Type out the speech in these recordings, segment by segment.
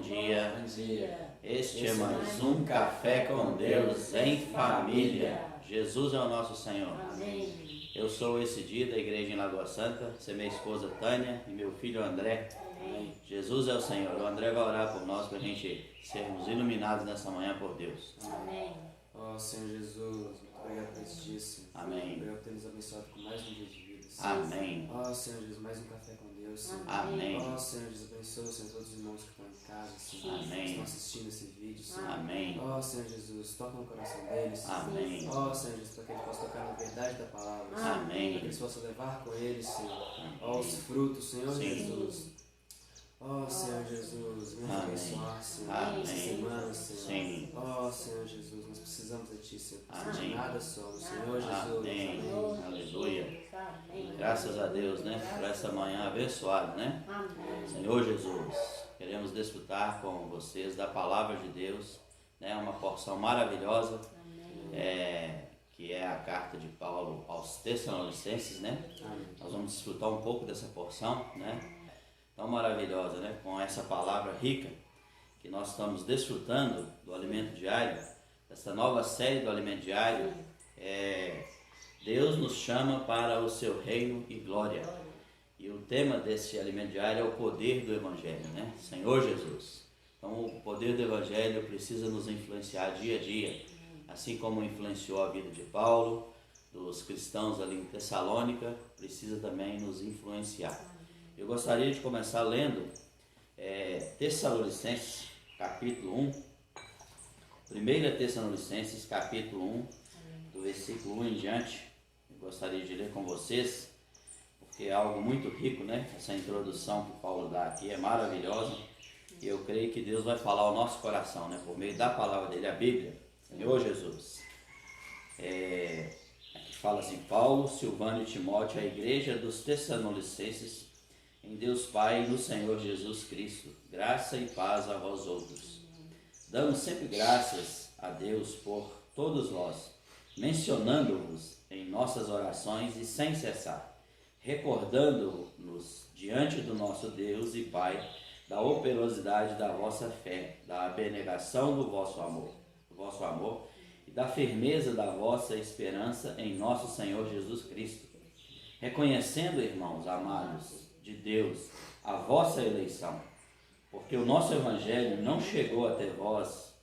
dia. Bom dia. Este é mais um Café com Deus em família. Jesus é o nosso Senhor. Amém. Eu sou esse dia da igreja em Lagoa Santa, você é minha esposa Tânia e meu filho André. Amém. Jesus é o Senhor. O André vai orar por nós para a gente sermos iluminados nessa manhã por Deus. Amém. Ó Senhor Jesus, muito obrigado por esse dia, Senhor. Amém. Obrigado por ter nos abençoado com mais um dia de vida, Senhor. Amém. Ó Senhor Jesus, mais um café com Deus, Senhor. Amém. Ó Senhor Jesus, abençoa, Senhor, todos os irmãos que estão em casa, Senhor. Amém. Que estão assistindo esse vídeo, Senhor. Amém. Ó Senhor Jesus, toca no coração deles, Senhor. Amém. Ó Senhor Jesus, para que eles possam tocar na verdade da palavra, Senhor. Amém. Para que eles possam levar com eles, Senhor. Ó, Amém. os frutos, Senhor Sim. Jesus. Ó Senhor Jesus, vem Amém. abençoar, Senhor, Amém. essa semana, Senhor. Sim. Ó Senhor Jesus, nós precisamos de Ti, Senhor. Amém. Nada somos, Senhor Jesus. Amém. Aleluia. Amém. Graças a Deus, né? Por essa manhã abençoada, né? Amém. Senhor Jesus, queremos desfrutar com vocês da palavra de Deus, né? Uma porção maravilhosa, que é a carta de Paulo aos Tessalonicenses, né? Nós vamos desfrutar um pouco dessa porção, né? Tão maravilhosa, né? Com essa palavra rica que nós estamos desfrutando do alimento diário, dessa nova série do alimento diário. Deus nos chama para o seu reino e glória. E o tema desse alimento diário é o poder do Evangelho, né? Senhor Jesus. Então o poder do Evangelho precisa nos influenciar dia a dia, assim como influenciou a vida de Paulo, dos cristãos ali em Tessalônica, precisa também nos influenciar. Eu gostaria de começar lendo Tessalonicenses, capítulo 1. 1 Tessalonicenses, capítulo 1, do versículo 1 em diante. Eu gostaria de ler com vocês, porque é algo muito rico, né? Essa introdução que Paulo dá aqui é maravilhosa. E eu creio que Deus vai falar ao nosso coração, né? Por meio da palavra dele, a Bíblia. Senhor Jesus. Aqui fala assim: Paulo, Silvano e Timóteo, a igreja dos Tessalonicenses, em Deus Pai e no Senhor Jesus Cristo, graça e paz a vós outros. Damos sempre graças a Deus por todos vós, mencionando-vos em nossas orações e sem cessar, recordando-nos diante do nosso Deus e Pai da operosidade da vossa fé, da abnegação do vosso amor e da firmeza da vossa esperança em nosso Senhor Jesus Cristo. Reconhecendo, irmãos amados de Deus, a vossa eleição, porque o nosso Evangelho não chegou até vós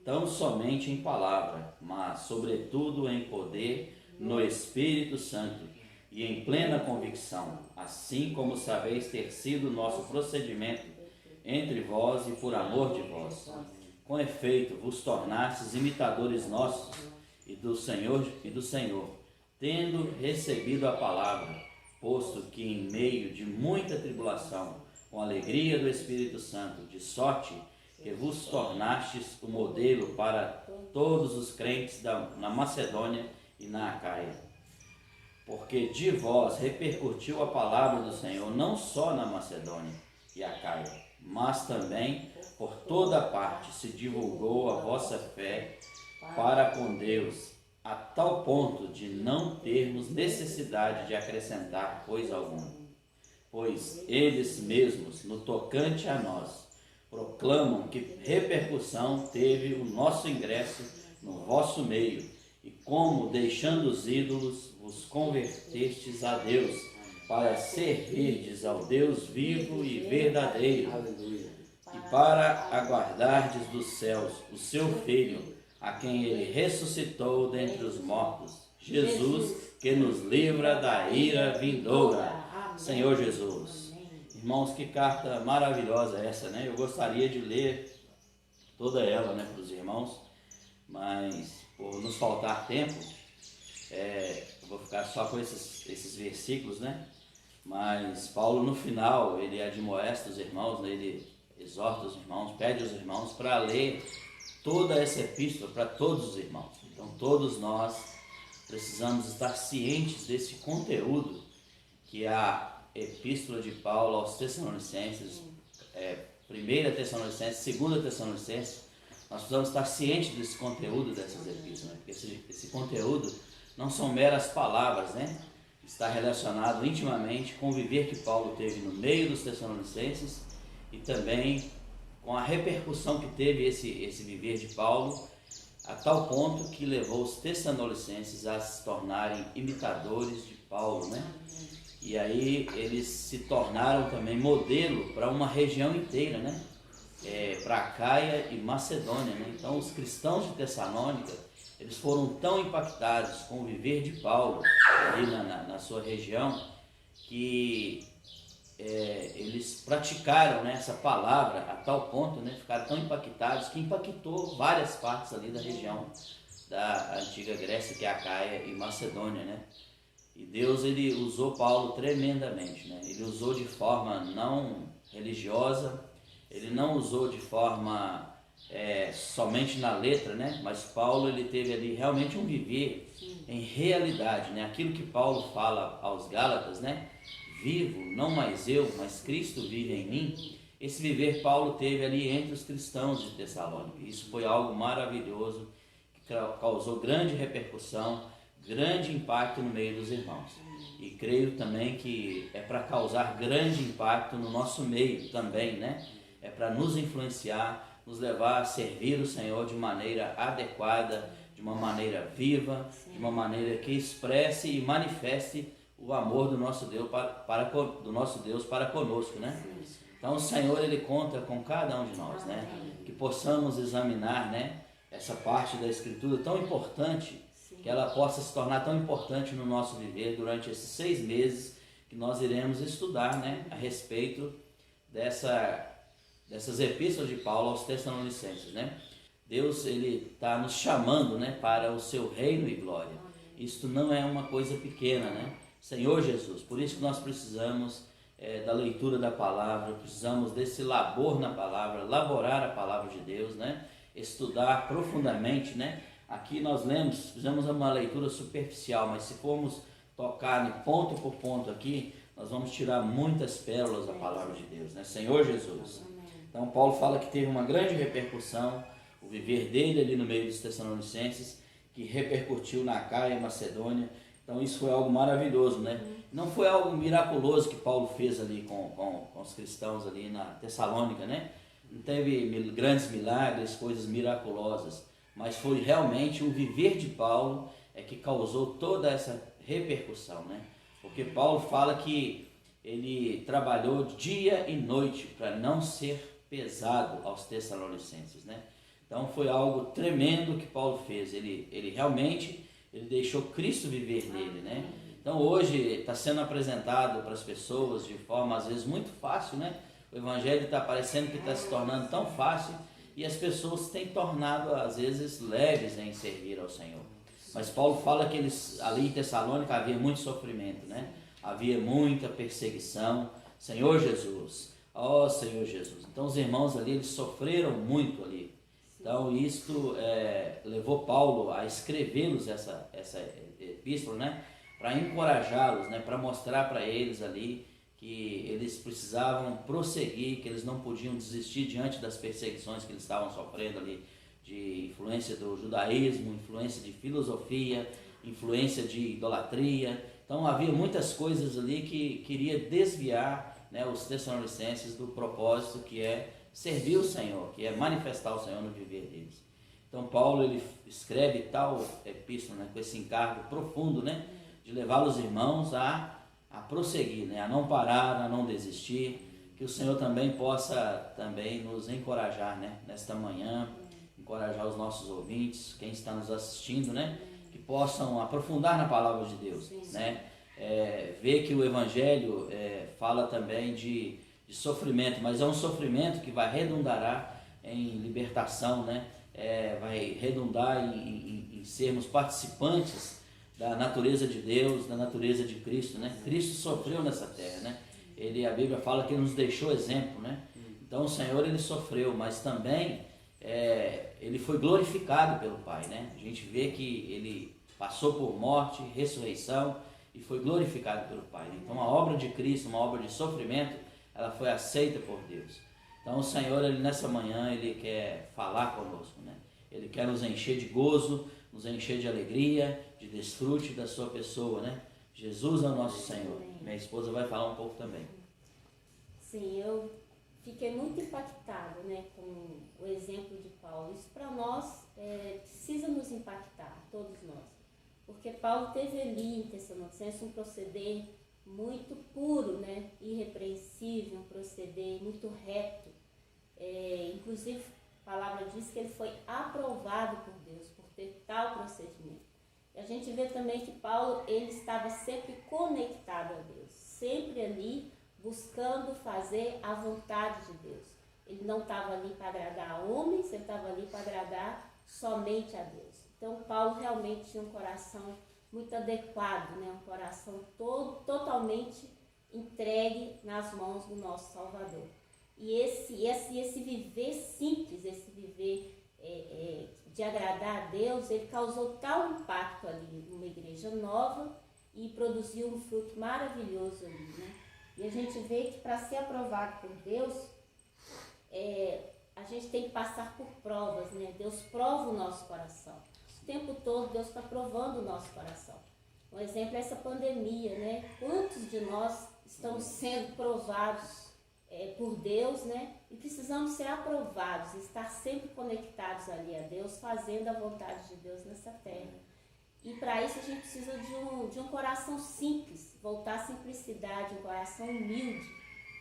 tão somente em palavra, mas sobretudo em poder no Espírito Santo e em plena convicção, assim como sabeis ter sido o nosso procedimento entre vós e por amor de vós. Com efeito, vos tornastes imitadores nossos e do Senhor, tendo recebido a palavra, posto que em meio de muita tribulação, com alegria do Espírito Santo, de sorte que vos tornastes o modelo para todos os crentes na Macedônia e na Acaia. Porque de vós repercutiu a palavra do Senhor não só na Macedônia e Acaia, mas também por toda parte se divulgou a vossa fé para com Deus, a tal ponto de não termos necessidade de acrescentar coisa alguma. Pois eles mesmos, no tocante a nós, proclamam que repercussão teve o nosso ingresso no vosso meio, e como, deixando os ídolos, vos convertestes a Deus, para servirdes ao Deus vivo e verdadeiro, Aleluia. e para aguardardes dos céus o seu Filho, a quem ele ressuscitou dentre os mortos, Jesus, que nos livra da ira vindoura. Senhor Jesus. Irmãos, que carta maravilhosa é essa, né? Eu gostaria de ler toda ela, né, para os irmãos, mas por nos faltar tempo, eu vou ficar só com esses versículos, né? Mas Paulo, no final, ele admoesta os irmãos, né? Ele exorta os irmãos, pede aos irmãos para ler toda essa epístola para todos os irmãos. Então todos nós precisamos estar cientes desse conteúdo que é a epístola de Paulo aos Tessalonicenses, 1 Tessalonicenses, 2 Tessalonicenses. Nós precisamos estar cientes desse conteúdo dessas epístolas, né? Porque esse conteúdo não são meras palavras, né? Está relacionado intimamente com o viver que Paulo teve no meio dos Tessalonicenses e também com a repercussão que teve esse viver de Paulo, a tal ponto que levou os Tessalonicenses a se tornarem imitadores de Paulo, né? E aí eles se tornaram também modelo para uma região inteira, né? Para Acaia e Macedônia, né? Então os cristãos de Tessalônica, eles foram tão impactados com o viver de Paulo ali na sua região, que eles praticaram, né, essa palavra a tal ponto, né, ficaram tão impactados que impactou várias partes ali da região da antiga Grécia, que é Acaia e Macedônia, né? E Deus, ele usou Paulo tremendamente, né? Ele usou de forma não religiosa, ele não usou de forma somente na letra, né? Mas Paulo, ele teve ali realmente um viver em realidade, né? Aquilo que Paulo fala aos Gálatas, né? Vivo, não mais eu, mas Cristo vive em mim. Esse viver Paulo teve ali entre os cristãos de Tessalônica. Isso foi algo maravilhoso, que causou grande repercussão, grande impacto no meio dos irmãos. E creio também que é para causar grande impacto no nosso meio também, né? É para nos influenciar, nos levar a servir o Senhor de maneira adequada, de uma maneira viva, de uma maneira que expresse e manifeste o amor do nosso Deus para conosco, né? Então o Senhor, ele conta com cada um de nós, né? Que possamos examinar, né, essa parte da Escritura tão importante, que ela possa se tornar tão importante no nosso viver durante esses 6 meses que nós iremos estudar, né, a respeito dessas epístolas de Paulo aos Tessalonicenses, né? Deus, ele está nos chamando, né, para o seu reino e glória. Isto não é uma coisa pequena, né? Senhor Jesus, por isso que nós precisamos da leitura da palavra, precisamos desse labor na palavra, laborar a palavra de Deus, né? Estudar profundamente, né? Aqui nós fizemos uma leitura superficial, mas se formos tocar ponto por ponto aqui, nós vamos tirar muitas pérolas da palavra de Deus, né? Senhor Jesus. Então Paulo fala que teve uma grande repercussão, o viver dele ali no meio dos Tessalonicenses, que repercutiu na Acaia e Macedônia. Então isso foi algo maravilhoso, né? Não foi algo miraculoso que Paulo fez ali com os cristãos ali na Tessalônica, né? Não teve grandes milagres, coisas miraculosas, mas foi realmente o viver de Paulo que causou toda essa repercussão, né? Porque Paulo fala que ele trabalhou dia e noite para não ser pesado aos Tessalonicenses, né? Então foi algo tremendo que Paulo fez. Ele realmente deixou Cristo viver nele, né? Então hoje está sendo apresentado para as pessoas de forma às vezes muito fácil, né? O evangelho está parecendo que está se tornando tão fácil e as pessoas têm tornado às vezes leves em servir ao Senhor. Mas Paulo fala que ali em Tessalônica havia muito sofrimento, né? Havia muita perseguição. Senhor Jesus, ó Senhor Jesus. Então os irmãos ali, eles sofreram muito ali. Então isto levou Paulo a escrever-los essa epístola, né? Para encorajá-los, né? Para mostrar para eles ali que eles precisavam prosseguir, que eles não podiam desistir diante das perseguições que eles estavam sofrendo ali, de influência do judaísmo, influência de filosofia, influência de idolatria. Então havia muitas coisas ali que queria desviar, né, os Tessalonicenses do propósito que é servir o Senhor, que é manifestar o Senhor no viver deles. Então Paulo, ele escreve tal epístola, né, com esse encargo profundo, né, de levar os irmãos a prosseguir, né, a não parar, a não desistir, que o Senhor também possa também nos encorajar, né, nesta manhã, encorajar os nossos ouvintes, quem está nos assistindo, né, que possam aprofundar na palavra de Deus, né, ver que o Evangelho fala também de sofrimento, mas é um sofrimento que vai redundar em libertação, né, vai redundar em sermos participantes da natureza de Deus, da natureza de Cristo, né? Cristo sofreu nessa terra, né? A Bíblia fala que ele nos deixou exemplo, né? Então o Senhor, ele sofreu, mas também ele foi glorificado pelo Pai, né? A gente vê que ele passou por morte, ressurreição e foi glorificado pelo Pai. Então a obra de Cristo, uma obra de sofrimento, ela foi aceita por Deus. Então o Senhor, ele nessa manhã, ele quer falar conosco, né? Ele quer nos encher de gozo, nos encher de alegria, de desfrute da sua pessoa, né? Jesus é o nosso Senhor. Minha esposa vai falar um pouco também. Sim, eu fiquei muito impactada, né, com o exemplo de Paulo. Isso para nós precisa nos impactar, todos nós. Porque Paulo teve ali em Tessalonicenses um proceder muito puro, né, irrepreensível, um proceder muito reto. Inclusive, a palavra diz que ele foi aprovado por Deus por ter tal procedimento. E a gente vê também que Paulo, ele estava sempre conectado a Deus, sempre ali buscando fazer a vontade de Deus. Ele não estava ali para agradar a homens, ele estava ali para agradar somente a Deus. Então, Paulo realmente tinha um coração muito adequado, né? Um coração totalmente entregue nas mãos do nosso Salvador. E esse viver simples, esse viver de agradar a Deus, ele causou tal impacto ali numa igreja nova e produziu um fruto maravilhoso ali, né? E a gente vê que para ser aprovado por Deus, a gente tem que passar por provas, né? Deus prova o nosso coração. O tempo todo Deus está provando o nosso coração. Um exemplo é essa pandemia, né? Quantos de nós estamos sendo provados por Deus, né? E precisamos ser aprovados, estar sempre conectados ali a Deus, fazendo a vontade de Deus nessa terra. E para isso a gente precisa de um coração simples, voltar à simplicidade, um coração humilde,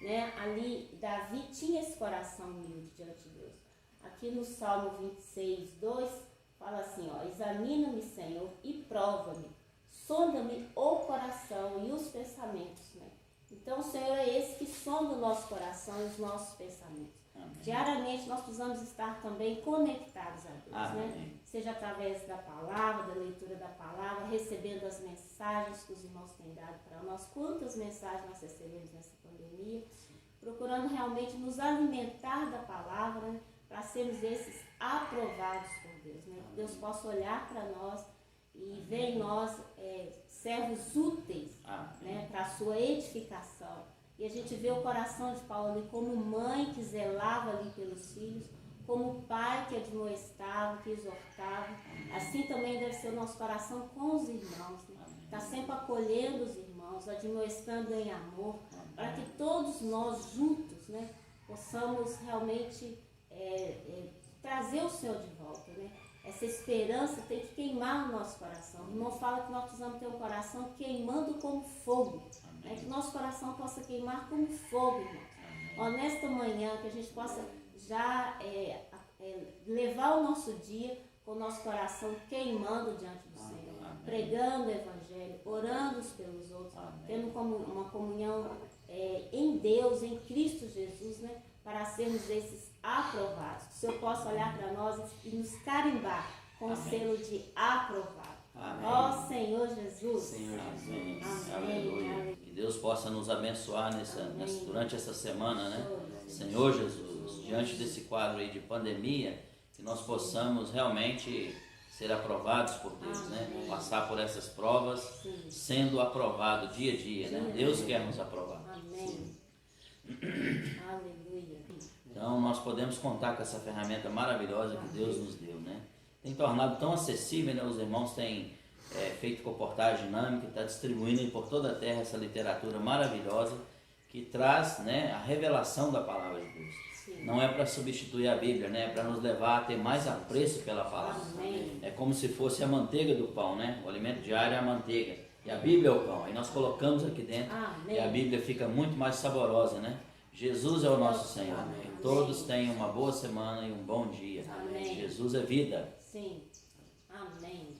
né? Ali, Davi tinha esse coração humilde diante de Deus. Aqui no Salmo 26, 2, fala assim, ó: examina-me, Senhor, e prova-me, sonda-me o coração e os pensamentos, né? Então o Senhor é esse que sonda o nosso coração e os nossos pensamentos. Amém. Diariamente nós precisamos estar também conectados a Deus, Amém. né? Seja através da palavra, da leitura da palavra, recebendo as mensagens que os irmãos têm dado para nós. Quantas mensagens nós recebemos nessa pandemia, procurando realmente nos alimentar da palavra, né? Para sermos esses aprovados por Deus, né? Que Deus possa olhar para nós e ver em nós servos úteis, né, para a sua edificação. E a gente vê o coração de Paulo ali como mãe que zelava ali pelos filhos, como pai que admoestava, que exortava. Assim também deve ser o nosso coração com os irmãos, né? Está sempre acolhendo os irmãos, admoestando em amor, para que todos nós juntos, né, possamos realmente trazer o Senhor de volta, né? Essa esperança tem que queimar no nosso coração. O irmão fala que nós precisamos ter um coração queimando como fogo, né? Que nosso coração possa queimar como fogo, irmão. Ó, nesta manhã, que a gente possa já levar o nosso dia com o nosso coração queimando diante do Senhor, pregando o Evangelho, orando uns pelos outros, tendo como uma comunhão em Deus, em Cristo Jesus, né? Para sermos esses aprovados. Que o Senhor possa olhar para nós e nos carimbar com o selo de aprovado. Ó Senhor Jesus. Senhor Jesus. Amém. Aleluia. Que Deus possa nos abençoar durante essa semana, né? Senhor Jesus, diante desse quadro aí de pandemia, que nós possamos realmente ser aprovados por Deus, né? Passar por essas provas, sendo aprovado dia a dia, né? Deus quer nos aprovar. Amém. Aleluia. Então nós podemos contar com essa ferramenta maravilhosa que Deus nos deu, né? Tem tornado tão acessível, né? Os irmãos têm feito comportagem dinâmica, está distribuindo por toda a terra essa literatura maravilhosa que traz, né, a revelação da palavra de Deus. Sim. Não é para substituir a Bíblia, né? É para nos levar a ter mais apreço pela palavra. Amém. É como se fosse a manteiga do pão, né? O alimento diário é a manteiga e a Bíblia é o pão. Aí nós colocamos aqui dentro. Amém. E a Bíblia fica muito mais saborosa, né? Jesus é o nosso Senhor. Amém. Que todos tenham uma boa semana e um bom dia. Amém. Jesus é vida. Sim. Amém.